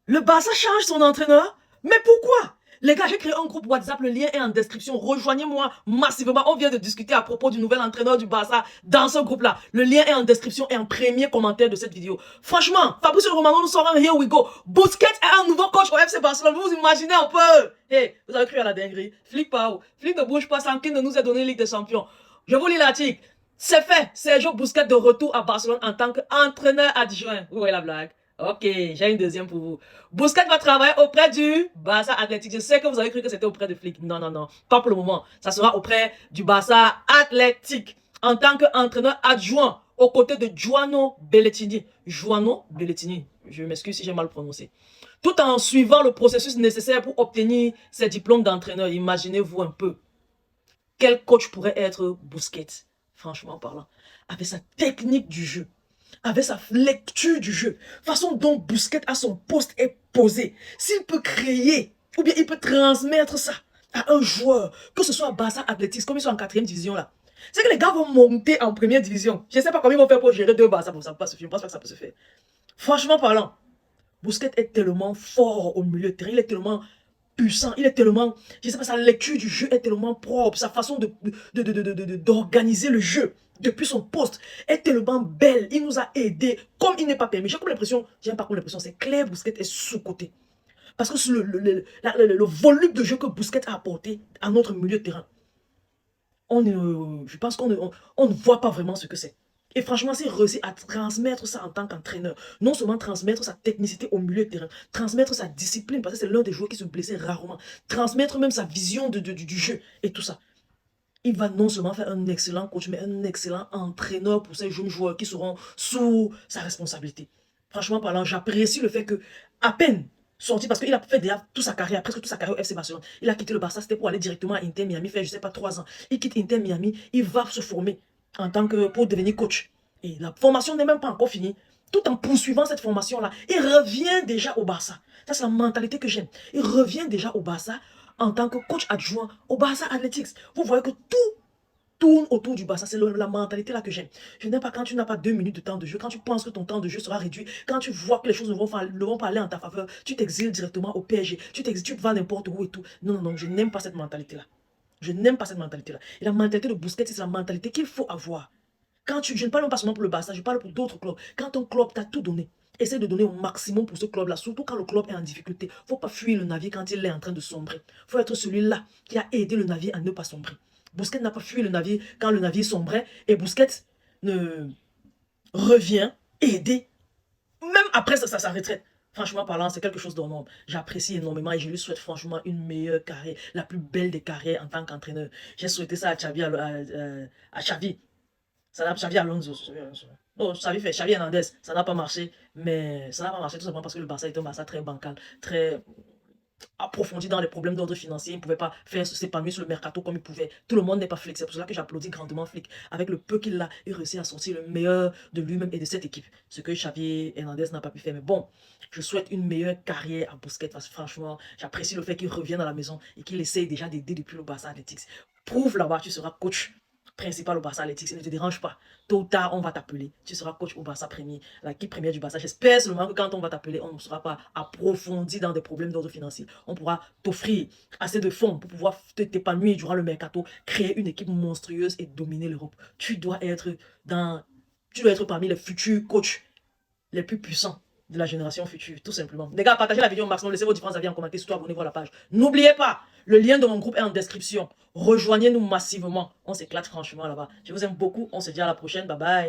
Le Barça change son entraîneur? Mais pourquoi? Les gars, j'ai créé un groupe WhatsApp, le lien est en description. Rejoignez-moi massivement. On vient de discuter à propos du nouvel entraîneur du Barça dans ce groupe-là. Le lien est en description et en premier commentaire de cette vidéo. Franchement, Fabrice Romano nous sort un here we go. Busquets est un nouveau coach au FC Barcelone. Vous vous imaginez un peu? Hey, vous avez cru à la dinguerie? Flic pas où? Flic ne bouge pas sans qu'il ne nous ait donné Ligue des Champions. Je vous lis l'article. C'est fait. Sergio Busquets de retour à Barcelone en tant qu'entraîneur adjoint. Vous voyez la blague? Ok, j'ai une deuxième pour vous. Busquets va travailler auprès du Barça Athletic. Je sais que vous avez cru que c'était auprès de Flick. Non, non, non. Pas pour le moment. Ça sera auprès du Barça Athletic. En tant qu'entraîneur adjoint aux côtés de Joano Belletini. Joano Belletini. Je m'excuse si j'ai mal prononcé. Tout en suivant le processus nécessaire pour obtenir ses diplômes d'entraîneur. Imaginez-vous un peu. Quel coach pourrait être Busquets, franchement parlant, avec sa technique du jeu, avec sa lecture du jeu, façon dont Busquets à son poste est posé, s'il peut créer, ou bien il peut transmettre ça à un joueur, que ce soit à Barça Athletics, comme ils sont en 4e division là. C'est que les gars vont monter en 1re division. Je ne sais pas comment ils vont faire pour gérer 2 Barça, ça ne peut pas se faire. Je pense pas que ça peut se faire. Franchement parlant, Busquets est tellement fort au milieu de terrain, il est tellement puissant, il est tellement, je sais pas, sa lecture du jeu est tellement propre, sa façon d'organiser le jeu depuis son poste est tellement belle, il nous a aidés comme il n'est pas permis. J'ai comme l'impression, j'ai pas comme l'impression, c'est clair, Busquets est sous-côté. Parce que le volume de jeu que Busquets a apporté à notre milieu de terrain, je pense qu'on ne voit pas vraiment ce que c'est. Et franchement, s'il réussit à transmettre ça en tant qu'entraîneur, non seulement transmettre sa technicité au milieu de terrain, transmettre sa discipline, parce que c'est l'un des joueurs qui se blessait rarement, transmettre même sa vision du jeu et tout ça, il va non seulement faire un excellent coach, mais un excellent entraîneur pour ces jeunes joueurs qui seront sous sa responsabilité. Franchement parlant, j'apprécie le fait que, à peine sorti, parce qu'il a fait déjà toute sa carrière, presque toute sa carrière au FC Barcelone. Il a quitté le Barça, c'était pour aller directement à Inter Miami, faire, je sais pas, 3 ans. Il quitte Inter Miami, il va se former en tant que, pour devenir coach. Et la formation n'est même pas encore finie. Tout en poursuivant cette formation-là, il revient déjà au Barça. Ça, c'est la mentalité que j'aime. Il revient déjà au Barça en tant que coach adjoint au Barça Athletics. Vous voyez que tout tourne autour du Barça. C'est la mentalité là que j'aime. Je n'aime pas quand tu n'as pas 2 minutes de temps de jeu, quand tu penses que ton temps de jeu sera réduit, quand tu vois que les choses ne vont pas aller en ta faveur, tu t'exiles directement au PSG, tu vas n'importe où et tout. Non, non, non, je n'aime pas cette mentalité-là. Je n'aime pas cette mentalité-là. Et la mentalité de Busquets, c'est la mentalité qu'il faut avoir. Je ne parle même pas seulement pour le Barça, je parle pour d'autres clubs. Quand un club t'a tout donné, essaie de donner au maximum pour ce club-là, surtout quand le club est en difficulté. Il ne faut pas fuir le navire quand il est en train de sombrer. Il faut être celui-là qui a aidé le navire à ne pas sombrer. Busquets n'a pas fui le navire quand le navire sombrait et Busquets ne revient aider même après sa retraite. Franchement parlant, c'est quelque chose d'énorme. J'apprécie énormément et je lui souhaite franchement une meilleure carrière, la plus belle des carrières en tant qu'entraîneur. J'ai souhaité ça à Xavi, à Xavi. Xavi Alonso. Non, Xavi Hernandez. Ça n'a pas marché, mais ça n'a pas marché tout simplement parce que le Barça est un Barça très bancal, très approfondi dans les problèmes d'ordre financier. Il ne pouvait pas faire s'épanouir sur le mercato comme il pouvait. Tout le monde n'est pas Flick. C'est pour cela que j'applaudis grandement Flick. Avec le peu qu'il a, il réussit à sortir le meilleur de lui-même et de cette équipe. Ce que Xavi Hernandez n'a pas pu faire. Mais bon, je souhaite une meilleure carrière à Busquets parce que franchement, j'apprécie le fait qu'il revienne à la maison et qu'il essaye déjà d'aider depuis le Barça Athletics. Prouve là-bas, tu seras coach principal au Barça Athletics, ne te dérange pas. Tôt ou tard, on va t'appeler. Tu seras coach au Barça premier, l'équipe première du Barça. J'espère seulement que quand on va t'appeler, on ne sera pas approfondi dans des problèmes d'ordre financier. On pourra t'offrir assez de fonds pour pouvoir t'épanouir durant le mercato, créer une équipe monstrueuse et dominer l'Europe. Tu dois être parmi les futurs coachs les plus puissants de la génération future, tout simplement. Les gars, partagez la vidéo au maximum, laissez vos différents avis en commentaire, surtout abonnez-vous à la page. N'oubliez pas, le lien de mon groupe est en description. Rejoignez-nous massivement. On s'éclate franchement là-bas. Je vous aime beaucoup. On se dit à la prochaine. Bye bye.